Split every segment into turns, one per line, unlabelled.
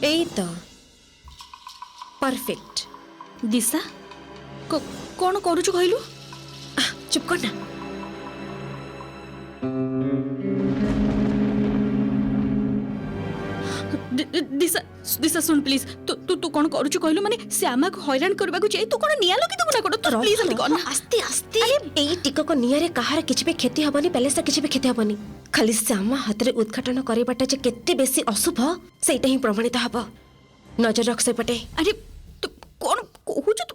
एई तो परफेक्ट।
दिशा कौन करूछु कहलु?
चुप कर ना।
दिशा दिशा सुन प्लीज। तू तू तू कौन करूछु कहलु? माने श्यामा को हैरान करबा को चाहि तू कौन निया लगी तू ना करो तू प्लीज हमती करना।
आस्ते आस्ते एई टिको को नियारे कहार किछि भी क्षति हबनी, पैलेस किछि भी क्षति हबनी। खाली श्यामा हाथ रे उद्घाटन करबाटा जे केते बेसी अशुभ सेटा ही प्रमाणित हबो। नजर रख से पटे।
अरे तू कौन कहूछु तू?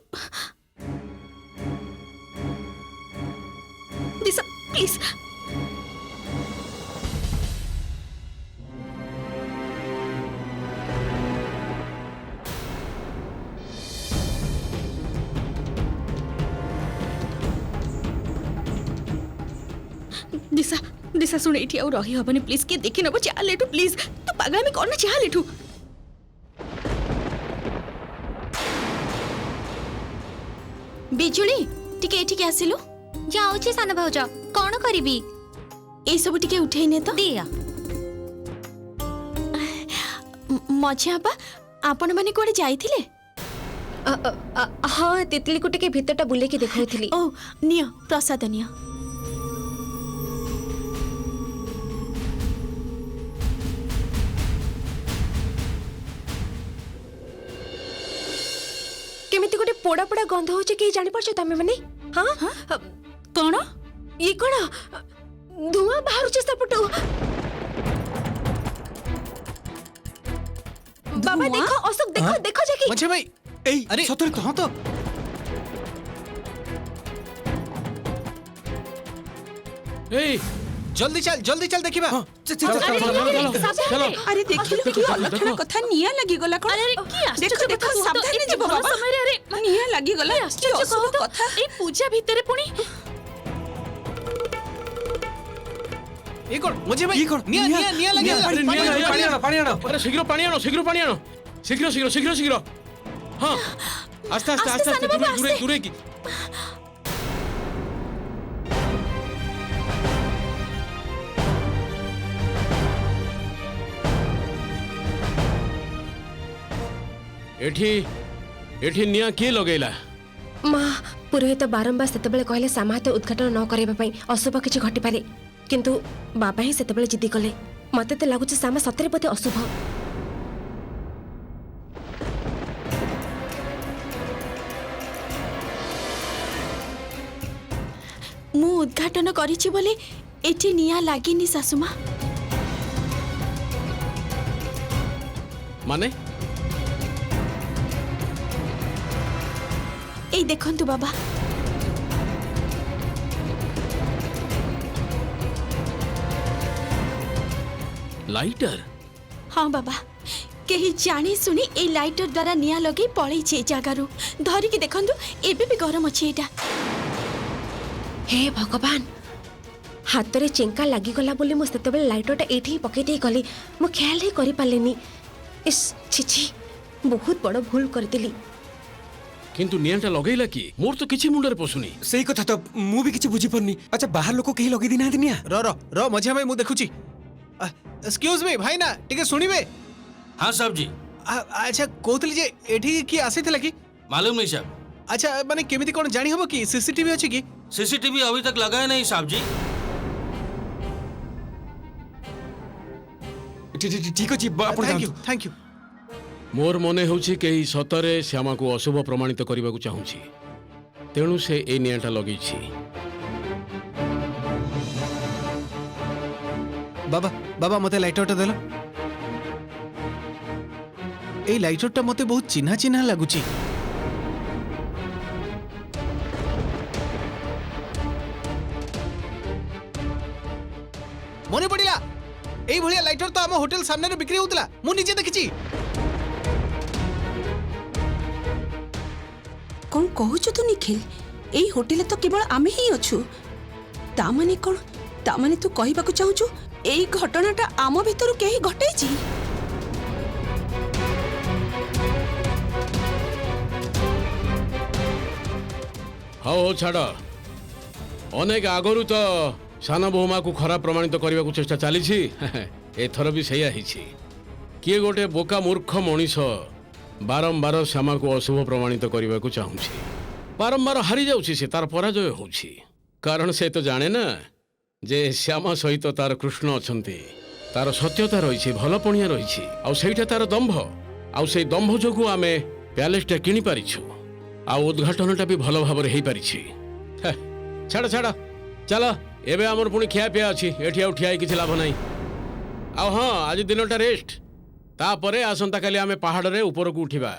दिशा प्लीज। दिशा दिशा सुन एठी और रही हबनी प्लीज के देखि नबो चाल लेठू प्लीज। तू पागल में करना चाह लेठू। बिजुली टिके एठी के आसिलु।
जाऊची सान भाउज कौन करिबी
ए सब टिके उठेई ने तो
दिया
मझिया बा आपण माने कोडे जाईथिले?
हाँ तितली को टिके भीतरटा बुले के देखौथिली।
ओ नियो प्रसाद नियो।
केमिति गोटे पोड़ा पोड़ा गंध होचे के जानि परछ तमे माने? हां
कौन
ये कोन धुआं बाहर छे सपटो। बाबा देखो अशोक देखो देखो जाकी।
मच्छे भाई ए अरे सतरे तो हां तो ए जल्दी चल देखिबा।
चलो
अरे देखिलो कि अलक्षण कथा निया लागी गला कोन।
अरे की आश्चर्य
देखो देखो सावधान जीव बाबा
समय रे। अरे
निया लागी गला
आश्चर्य कहो कथा ए पूजा भीतरे पुणी
ये कोन मच्छे भाई निया लगे।
अरे पानी आनो अरे शीघ्र पानी आनो शीघ्र हां आस्ते दूरे की। एठी निया के लगेला?
मां पुरोहित बारंबार सेतेबेले कहले सामाहत उद्घाटन न करबा पई अशुभ किछि घटी पारे, किंतु बाबा ही सेतेबेले जिद्दी कले। मते तो लागुछ सामा सतरे पते अशुभ।
मु उद्घाटन करिछि बोले एठी निया लागिनी सासुमा।
माने
ए देखंतु बाबा
लाइटर।
हाँ बाबा केही जानी सुनी ए लाइटर द्वारा निया लगे पळै छे जागारू धरि के देखंतु एबे भी गरम अछि एटा।
हे भगवान हाथ रे चेंका लागी गला बोली मु सेतेबेले लाइटरटा एठी ही पकै देई गली। मु ख्याल ही करि पालेनी। इस छिछि बहुत बड़ भूल करदिली।
किंतु नियाटा लगेला की? मोर तो किछि मुंडरे पसुनी।
सही कथा तो मु भी किछि बुझी परनी। अच्छा बाहर लोक केही लगे दिना निया। र मझिया भाई मु देखुची। एक्सक्यूज मी भाई ना टिके सुनिबे।
हाँ साहब जी।
अच्छा कोथली जे एठी की आसीथिला की?
मालूम नहीं साहब।
अच्छा माने केमिति कोन जानि हबो की सीसीटीवी अछि की?
सीसीटीवी अभी तक लगाया नहीं साहब जी।
ठीक अछि थैंक यू।
मोर मने होछि केही सतरे श्यामा को अशुभ प्रमाणित करबा को चाहूछि, तेणु से ए नियाटा लगै छी।
बाबा मते लाइटरटा देलो। ए लाइटरटा मते बहुत चिन्हा लागुची। मने पड़िला एई भलिया लाइटर तो आम होटल सामने रे बिक्री होतला मु निजे देखिची।
कौन कहूछ तू निखिल? एई होटल तो केवल आमे ही अछु। ता माने कोन? ता माने तू कहिबा को चाहूछु एई घटनाटा आम भितरु केही घटेछि?
हाँ छाड़ अनेक आगरू तो सान बहुमा को खराब प्रमाणित करने को चेष्टा चली एथर भी सैया किए गोटे बोका मूर्ख मनीष बारंबार श्यामा को अशुभ प्रमाणित करने को चाहूँगी बारंबार हारी जाऊँगी से तार पराजय होउछि कारण से तो जाने ना जे श्यामा सहित तार कृष्ण अछंती तार सत्यता रही भल पणिया रही आईटा तार दंभ आउ से दंभ जो आम प्यालेसटा किणी पारिछु आ उद्घाटनटा भी भल भाव हो पारि छाड़ छाड़ चल एबे आमर पुणी खिया पिया अच्छी एठी आउ ठिया किछि लाभ नाही आ हाँ आज दिनटा रेस्ट तापरे आसंता काली आमे पहाड़ रे ऊपर को उठिबा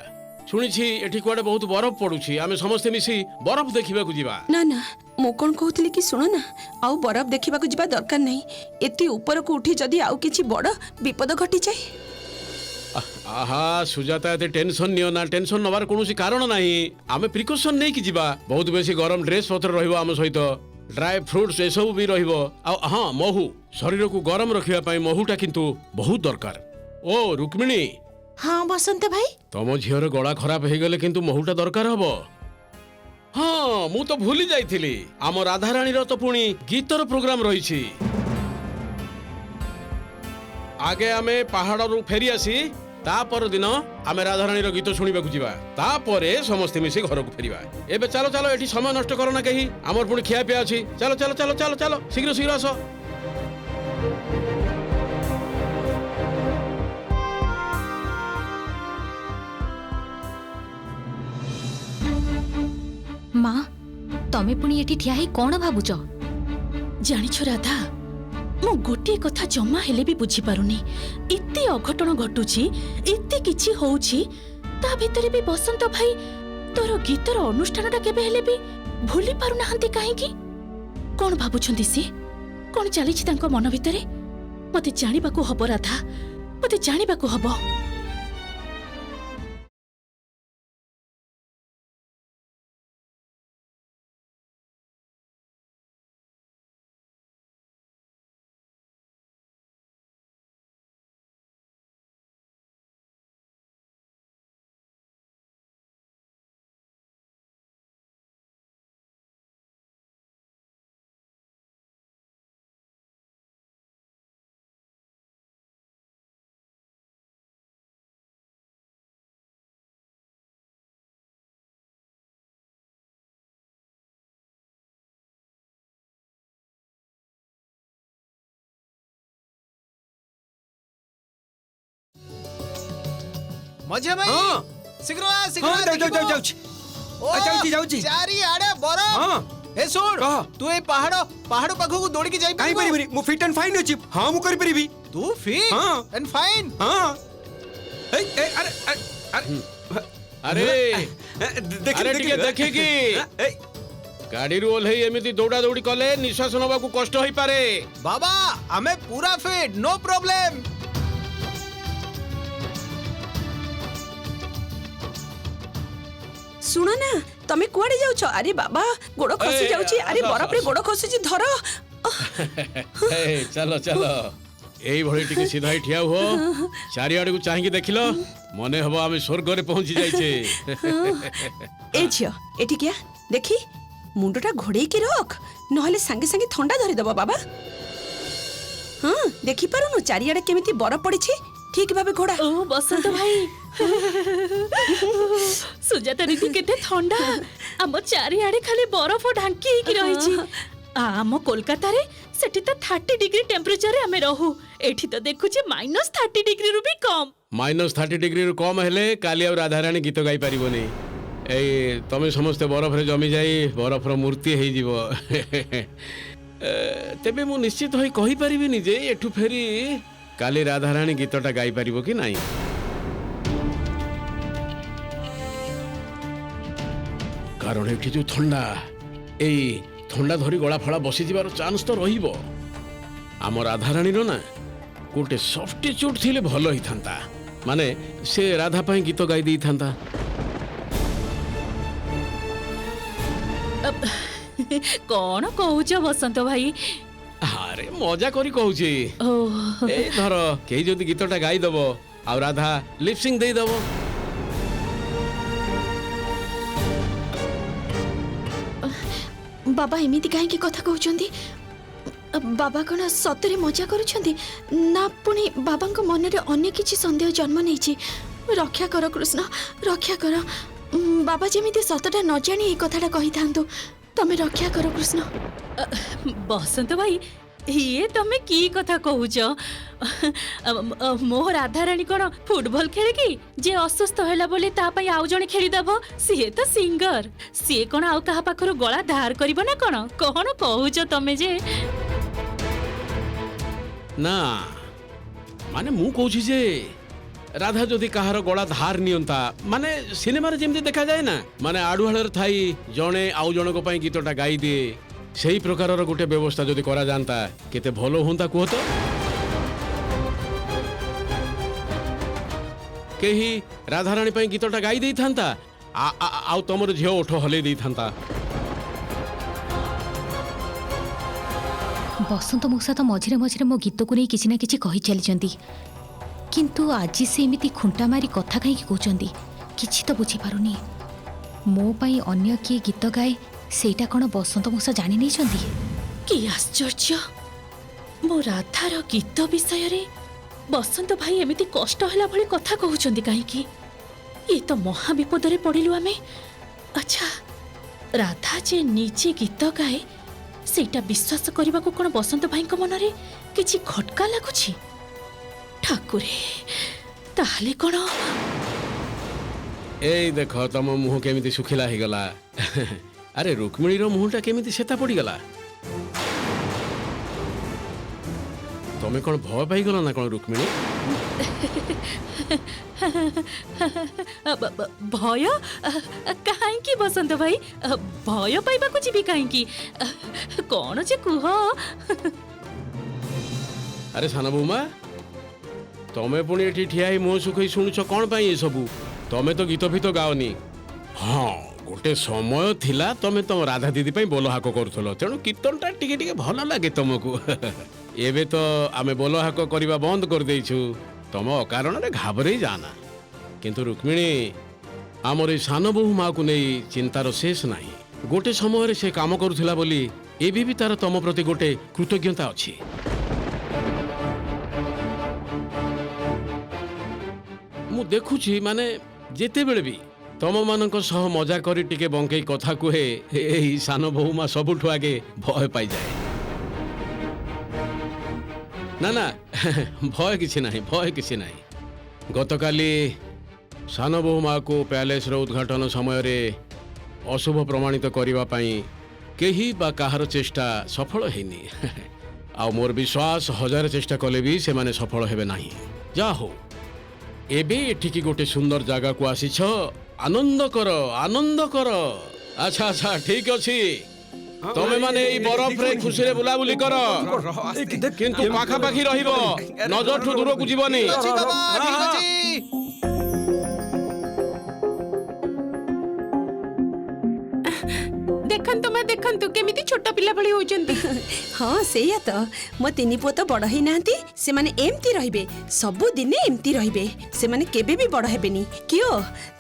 शुणिछि एठी कुआडे बहुत बरफ पड़ुछि आमे समस्ते मिसी बरफ देखिबा को जिबा
ना ना मु कोन कहूतली कि सुनो ना आउ बरफ देखिबा को जिबा दरकार नहीं एती ऊपर को उठी जदी आउ किछि बड़ विपद घटी जाए
आहा सुजाता एते टेंशन नियो ना टेंशन नवार कोनोसी कारण नाही आमे प्रिकॉशन नै कि जिबा बहुत बेसी गरम ड्रेस पत्र रहिबो आम सहित ड्राई फ्रूट्स ए सब भी रहिबो आ हां महू शरीर को गरम रखिबा पई महूटा किंतु बहुत दरकार ओ रुक्मिणी
हाँ बसंत भाई
तम झीर गला खराब हो गले किंतु महूटा दरकार हबो हाँ मु तो भूली जाइथिली आम राधारानी रो तो पुणी गीतर प्रोग्राम रहिछि आगे आमे पहाड़ रु फेरी आसी ता पर दिन आमे राधारानी रो गीत सुनिबा को जिबा ता परे समस्त मिसी घर को फेरिबा एबे चलो चलो एठी समय नष्ट करो ना कही हमर पुणी खिया पिया अछि चलो चलो चलो चलो चलो शीघ्र शीघ्र आसो
माँ तमे पुणी एठी ठिया ही कौन भाबुच
जानिछ राधा मु गोटे कथा जमा हेले भी बुझी पारुनी इत्ते अघटन घटुची इत्ते किछि होउची ता भितरे भी बसंत भाई तोर गीतर अनुष्ठानटा केबे हेले भी भूली पारु नाहंती काहे की कोन भाबुछंती से कोन चलीछि तांको मन भितरे मते जानिबा को हबो राधा मते जानिबा को हबो
मजे भाई शीघ्र आ शीघ्र
हाँ,
आ,
जाऊ जाऊ जाऊ
ओ,
जाऊची जाऊची
चारी आड़े बरफ
हाँ
ए सुन
कह।
तू ए पहाड़ पाखो को दौड़ी के जाई
काई परिबरी मु फिट एंड फाइन अछि हां मु करि परिबी
तू फिट
हाँ।
एंड फाइन
हां ए अरे
अरे
देखि
अरे टिके देखिकी गाड़ी रू ओल्हे एमिति दौड़ा दौड़ी कले निश्वास नबा को कष्ट होई पारे
बाबा हमें पूरा फिट नो प्रॉब्लम
सुनो ना तमे कुआडे जाउछ अरे बाबा गोड़ खसी
ए,
जाउची अरे
आस,
बरफ रे
आस।
गोड़ खसी धर
ए चलो चलो एई भଳି टिके सीधा ही ठिया हो चारि आडे को चाहिए देखिलो मने हबो आमे स्वर्ग रे पहुंची जाइछे
ए झियो एठी किया देखी मुंडटा घोड़े के रख नहले संगे संगे ठंडा धरि दबा बाबा हां देखि पारुनु चारियाडे केमिति बरफ पड़िछि ठीक भाबे घोड़ा
ओ बसंत भाई सुजाता दीदी केते ठंडा आम चारिआडे खाली बरफ ढांकी हेकी रहिछि आम कोलकाता रे सेठी तो 30 डिग्री टेम्परेचर रे हमें रहू एठी तो देखुछि -30 डिग्री रु भी कम
-30 डिग्री रु कम हेले काली और राधारानी गीत गाई पारिबोनी ए तमे समस्त बरफ रे जमी जाई बरफ रो मूर्ति हेई जीवो तेबे मु निश्चित होई कहि परिबिनी जे एठु फेरी काली राधारानी गीतटा गाई पारिबो कि नाही कारण एठी जो ठंडा एई ठंडा धरी गला फळा बसी जिबार चांस तो रहिबो आम राधारानी रो ना गोटे सब्स्टिट्यूट थिले भलो ही थांता माने से राधा पई गीत गाई दी थांता
कौन कहूछ बसंत भाई
अरे मजा करी कहूची
ओ
ए धर केही जदी गीतटा गाई दबो आ राधा लिपसिंग देई दबो
बाबा एमिति काहे की कथा कहउचंदी बाबा कौन सतरे मजा करुछंती ना पुणी बाबांको मनरे अन्य किछि संदेह जन्म नेछि रक्षा कर कृष्ण रक्षा कर बाबा जेमिति सतटा न जानी ए कथाटा कहि थांतु तमे रक्षा कर कृष्ण बसंत भाई ये तमे की कथा कहूच मो राधाराणी कौन फुटबॉल खेले कि जे असुस्थ होला बोले ता पई आउ जणे खेली दबो सीए तो सिंगर सीए कौन आउ कहा पाखरु गला धार करिवो ना कौन कहूच तमे जे
ना माने मु कहूँ जे राधा जदि कहार गला धार नियंता माने सिनेमा जेमती देखा जाए ना माने आड़ुहाड़ थाई जणे आउ जनक पई गीतटा गाई दिए सेही प्रकारर गोटे व्यवस्था जदि करा जानता केते भलो होंता कुह तो केही राधाराणी पई गीतटा गाई देई थांता आउ तमर झियो ओठ हले देई थांता
बसंत मौसा तो मझिरे मझिरे मो गीत को नहीं किसी ना किसी कही चली किंतु आज से एमिति खुंटा मारी कथा कहीं कहते किछि तो बुझी पारुनी मो पाई अन्य किए गीत गाए सेटा कौन बसंत मौसा जानी नहीं चंदी
कि आश्चर्य मो राधार गीत विषय रे बसंत भाई एमिति कष्ट होला भली कथा कहउचंदी काहेकि ये तो महा विपद रे पड़िलु आमे अच्छा राधा जे निजे गीत गाए सेटा विश्वास करबा को कोन बसंत भाई को मन रे किछि खटका लागुछि ठाकुरे ताहले कोन
ए देखो तम मुह केमिति सुखिला ही गला अरे रुक्मिणी रो मुहटा केमिति सेता पड़ी गला तमे कोन भय पाई गला ना कोन रुक्मिणी
भय काहे की बसंत भाई भय पाइबा को जीवी काहे की कोन जे कुह
अरे साना बौमा तमे पुणी एठी ठिया ही मुह सुखई सुनुछ कोन पाई ए सबु तमे तो गीत भीत गाओनी हाँ गोटे समय थिला तमे तम राधा दीदी पई बोलो हाको करथलो तेणु कीर्तनटा टिके टिके भल लागे तुमको एबे तो आमे बोलो हाको करबा बंद कर देइछु तम अकारण रे घाबरे जाना किंतु रुक्मिणी आमर ए सान बहु माँ को नहीं चिंतार शेष नाही गोटे समय रे से काम करुथिला बोली एबे भी तार तम प्रति गोटे कृतज्ञता अछि मु देखुछि माने जेते बेले भी तम मानक सह मजा करी टिके बंकई कथा कुहे एही सान बहुमा सबुठु आगे भय पाई जाए ना ना भय किछि नाही गतकाली सान बहुमा को पैलेस रो उद्घाटन समय रे अशुभ प्रमाणित करिवा पई केही बा काहार चेष्टा सफल हेनी आ मोर विश्वास हजार चेष्टा कले भी से माने सफल हेबे नाही जा हो एबे एठिकी गोटे सुंदर जगह को आसीछ आनंद कर अच्छा अच्छा ठीक अछि तमे माने ई बरफ रे खुशी रे बुलाबुली कर किंतु पाखा पाखी रहिबो नजर ठु दूर को जीवनी
देखंतु केमिति छोटा पिला भली होचंती हां सेया तो मो तिनी पुओ तो बड़ ही नांती से माने एमती रहिबे सब दिने एमती रहिबे से माने केबे भी बड़ हेबेनी कियो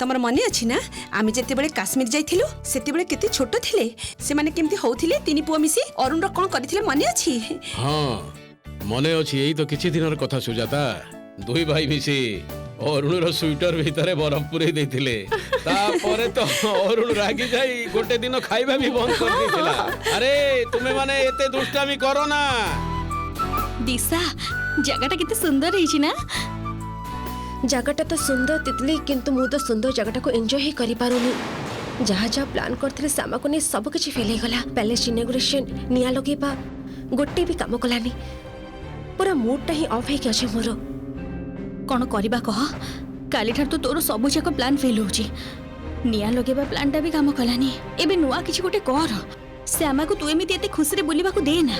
तमर मने अछि ना आमी जते बेले काश्मीर जाइथिलु सेते बेले केते छोट थिले से माने केमती होउथिले तिनी पुओ मिसी अरुण रो कोन करिथिले मने अछि
हां मने अछि एई तो किछि दिनर कथा सुजाता दुई भाई मिसी अरुण रो स्वेटर भीतर बरफ पुरे देथिले ता परे तो अरुण रागी जाई गोटे दिन खाइबा भी बंद कर देथिला अरे तुमे माने एते दुष्टामी करो ना
दिशा जगहटा किते सुंदर हिची ना
जगहटा तो सुंदर तितली किंतु मु तो सुंदर जगहटा को एंजॉय ही करि पारुनी जहाँ जहाँ प्लान करथिले सामा को ने सब किछि फेल हे गला पैलेस इनॉग्रेशन निया लगेबा गोटे भी काम कलानी पूरा मूड टा ही ऑफ हे के अछि मोर
कौन करबा कह काली ठार तो तोर सबु जाक प्लान फेल होची निया लगेबा प्लानटा भी काम कलानी एबे नुआ किछि गोटे कर श्यामा को तू एमिति एते खुशी रे बुलिबा को दे ना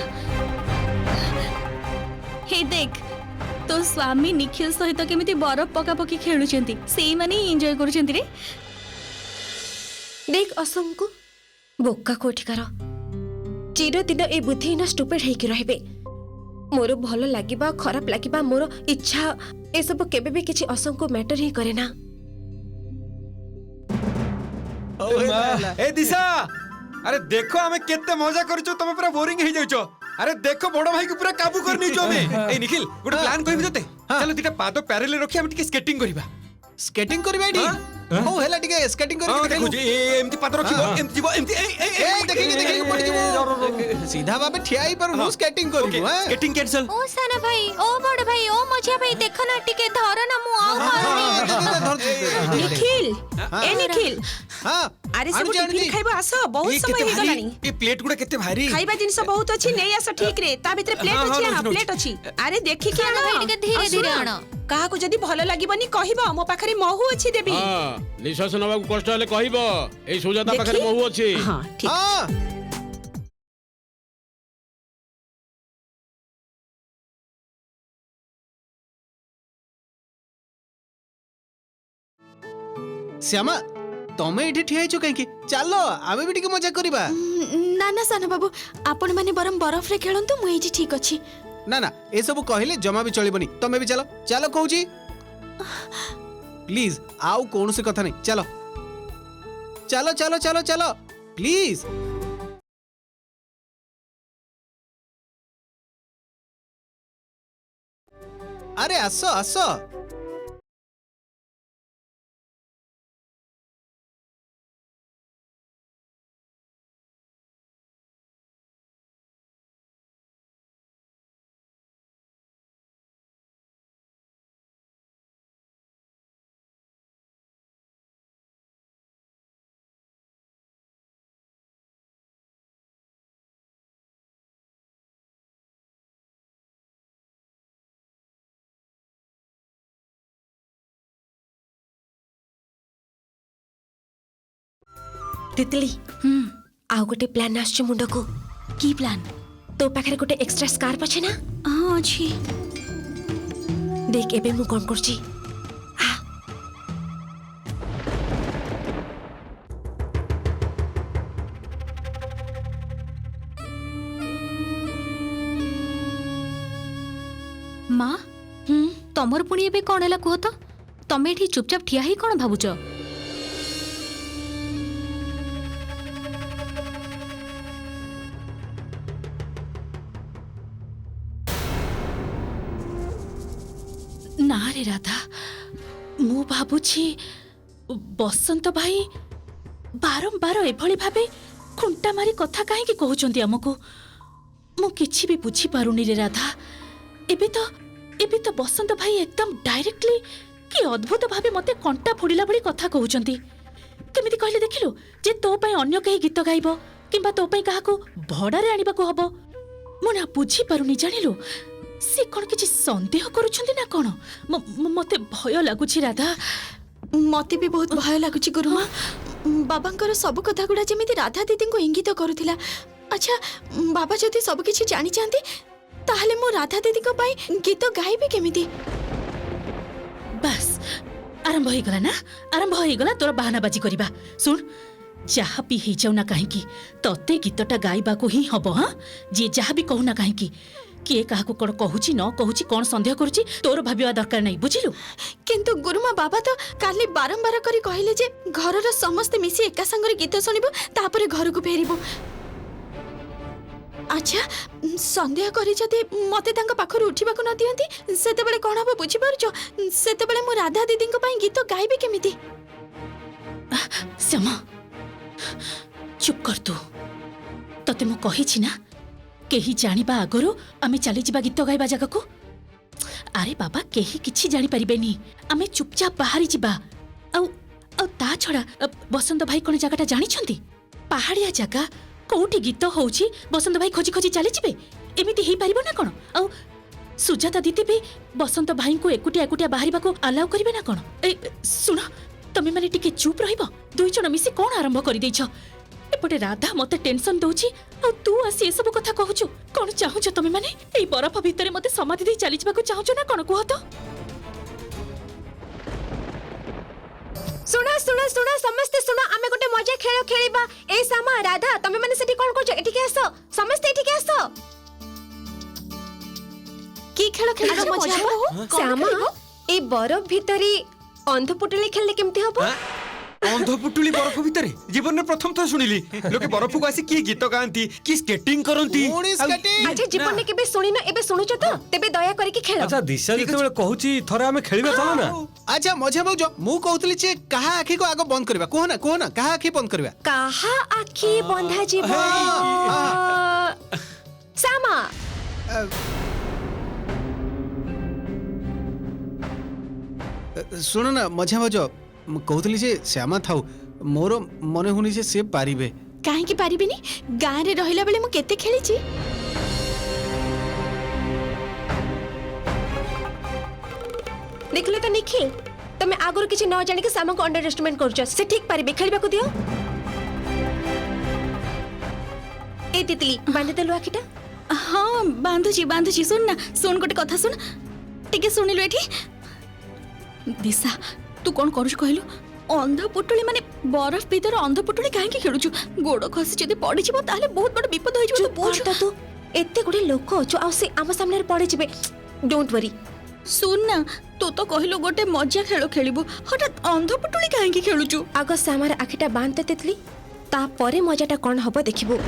हे देख तो स्वामी निखिल सहित केमिति बरफ पका पकी खेलुचंती सेई माने एंजॉय करूचंती रे
देख असंकु बोक्का कोठिकार चिरदिन ए बुद्धिहीन स्टुपिड हेकि रहबे मोर भल लागिबा खराब लागिबा मोर इच्छा ए सब केबे भी किछि असंकु मैटर ही करे ना
ए दिशा अरे देखो हमें केते मजा करछो तमे पूरा बोरिंग हे जाउछो अरे देखो बड़ भाई को पूरा काबू करनी जो हमें ए निखिल गोटे प्लान करिबि तते चलो दिटा पाद पैरेलल रखि हम टिके स्केटिंग करिबा
स्केटिंग करबा एडी हो हेला टिके स्केटिंग
हां
करके
देखो जे एमती पाद रखिबो एमती जीवो एमती
ए देखि पड़ जीवो सीधा भाबे ठिया ही पर नु स्केटिंग करबो हां
स्केटिंग कैंसिल
ओ साना भाई ओ बड़ भाई ओ मझिया भाई देखो ना टिके धर ना मु आउ पारुनी
निखिल ए निखिल
हां
अरे सब टिफिन खाइबो आसो बहुत समय हो गलानी
ए प्लेट गुडा केते भारी
खाइबा जिनिस बहुत अछि नै आसो ठीक रे ता भितर प्लेट
हाँ,
अछि
हाँ,
हां
नौची,
प्लेट अछि अरे देखि के
साना भाई टिके धीरे धीरे आण
काहा को जदी भलो लागिबनी कहिबो मो पाखरे महू अछि देबी
हाँ निश्वास नबाकू कष्ट हेले कहब एई सुजाता
देखी?
पाखरे महू अछि
हां ठीक
हां श्यामा तमे एठी ठिया हिचो काहे की चलो आमे भी टिके मजा करबा
ନା ନା ସାନ ବାବୁ ଆପଣମାନେ ବରଂ ବରଫରେ ଖେଳନ୍ତୁ ମୁଁ ଏଇଠି ଠିକ୍ ଅଛି।
ना ना ए सब कहले जमा भी चलिबनी तमे भी चलो चलो कहूची प्लीज आउ कौन से कथा नहीं चलो चलो चलो चलो चलो प्लीज अरे आसो आसो
तितली आउ गोटे प्लान आछ मुंड को
କି ପ୍ଲାନ୍?
तो पाखरे गोटे एक्स्ट्रा स्कार्फ अछि ना
ହଁ ଅଛି।
देख एबे मु कोन करछि
माँ तमर पुणी एबे कौन है कह तो तमे एठी चुपचाप ठिया ही कौन भावुच
ନା ରେ ରାଧା ମୁଁ ଭାବୁଛି ବସନ୍ତ ଭାଇ ବାରମ୍ବାର ଏଭଳି ଭାବେ ଖୁଣ୍ଟା ମାରି କଥା କାହିଁକି କହୁଛନ୍ତି ଆମକୁ ମୁଁ କିଛି ବି ବୁଝିପାରୁନି ରେ ରାଧା ଏବେ ତ ବସନ୍ତ ଭାଇ ଏକଦମ ଡାଇରେକ୍ଟଲି କି ଅଦ୍ଭୁତ ଭାବେ ମତେ କଣ୍ଟା ଫୋଡ଼ିଲା ଭଳି କଥା କହୁଛନ୍ତି କେମିତି କହିଲେ ଦେଖିଲୁ ଯେ ତୋ ପାଇଁ ଅନ୍ୟ କେହି ଗୀତ ଗାଇବ କିମ୍ବା ତୋ ପାଇଁ କାହାକୁ ଭଡ଼ାରେ ଆଣିବାକୁ ହବ ମୁଁ ନା ବୁଝିପାରୁନି ଜାଣିଲୁ ସେ କ'ଣ କିଛି ସନ୍ଦେହ କରୁଛନ୍ତି ନା କ'ଣ ମତେ ଭୟ ଲାଗୁଛି ରାଧା
मते भी बहुत भय लगुच गुरुमा बाबांकर सब कथा गुड़ा जमी राधा दीदी को इंगित करुथिला अच्छा बाबा जदि सब किछि जानि चाहती ताहले मो राधा दीदी को पाई गीत गाइबे केमिति
बस आरंभ हो गला ना आरंभ हो गला तोर बहानाबाजी करबा सुन जहा भी हे जाऊ ना काहे की तते गीतटा गाइबा को ही हबो हां जे जहा भी कहू ना काहे की किए काहाकू कोन कहूची न कहूची कोन संदेह करूची तोर भाबिवा दरकार नहीं बुझिलु
किंतु गुरुमा बाबा तो काली बारंबार करी कहले जे घरर समस्त मिसी एका संगरे गीत सुनिबो तापरे घर को फेरिबो अच्छा संदेह करी जदि मते तांका पाखर उठिबा को न दियंती सेते बेले कोन हबो बुझि परछो सेते बेले मो राधा दीदी को पाई गीत गाइबे केमिति
श्यामा चुप कर तू तते मो कहि छी ना केही जानिबा आगरो आमे चली जिबा गीत गाइबा जगह को अरे बाबा केही किछि जानि परिबेनी आमे चुपचाप बाहरी जिबा औ ता छड़ा बसंत भाई कोन जगहटा जानि छंती पहाड़िया जगह कोठी गीत होउची बसंत भाई खोजी खोजी चली जिबे एमिति हेई परिबो ना कोन औ सुजाता दीदी भी बसंत भाई को एकुटिया एकुटिया बाहरिबा को अलाउ करिवे ना कोन ए सुन तमे माने टिके चुप रहिबो दुई जण मिसी कोन आरंभ करि दैछ एपटे राधा मते टेंशन दउची आ तू आसी ए सब कथा कहूछु कोन चाहूछ तमे माने एई बरफ भितरे मते समाधि दे चली जबाको चाहूछ ना कोन कुह तो
सुना सुना सुना समस्त सुना आमे गोटे मजा खेल खेलिबा ए सामा राधा तमे माने सेठी कोन करछ एठी के आसो समस्त एठी के आसो
की खेल खेलिबा मजा हो
सामा ए बरफ भितरी अंध पुटली खेलले केमती हबो
अंध पुटुली बरफ भितर जीवन में प्रथम थर शुणिली लोके बरफ को आसी की गीत गाती की स्केटिंग करती
अच्छा जीवन में केबे सुनी ना एबे सुनुछ तो तेबे दया करके खेल
अच्छा दिशा जेतेबेले कहूची थरे आमे खेलिबा चलो ना
अच्छा मझिया भाउज मु कहतली जे काहा आखी को आगो बंद करबा कोह ना काहा आखी बंद करबा
काहा आखी बंधा जीव सामा
सुन ना मझिया भाउज मु कहतली जे श्यामा थाउ मोर मने हुनी जे से पारिबे
काहे की पारिबिनी गाँ रे रहिला बेले मु केते खेलिची
देखले तो निखिल तमे आगुर किछि न जानि के सामा को अंडर एस्टिमेट करछ से ठीक पारिबे खेलबा को दियो ए तितली बांधे देलु आखिटा
हाँ बांधुची सुन ना सुन गोटे कथा सुन टिके सुनिलु एठी दिशा तू कौन करुछ कहलु अंध पुटुली माने बरफ भीतर अंध पुटुली काहे खेलुछु गोड़ खसी जदी पड़ी जिवो ताले बहुत बड़ विपद होई जिवो
पूछ तू एते गुडे लोक अछु आ से आम सामने पड़ी जिबे डोंट वरी
सुन ना तू तो कहलु गोटे मजा खेल खेलिबु हठात अंध पुटुली काहे खेलुछु
आग सामार आखिटा बांधते तितली ता परे मजाटा कोन हबो देखिबो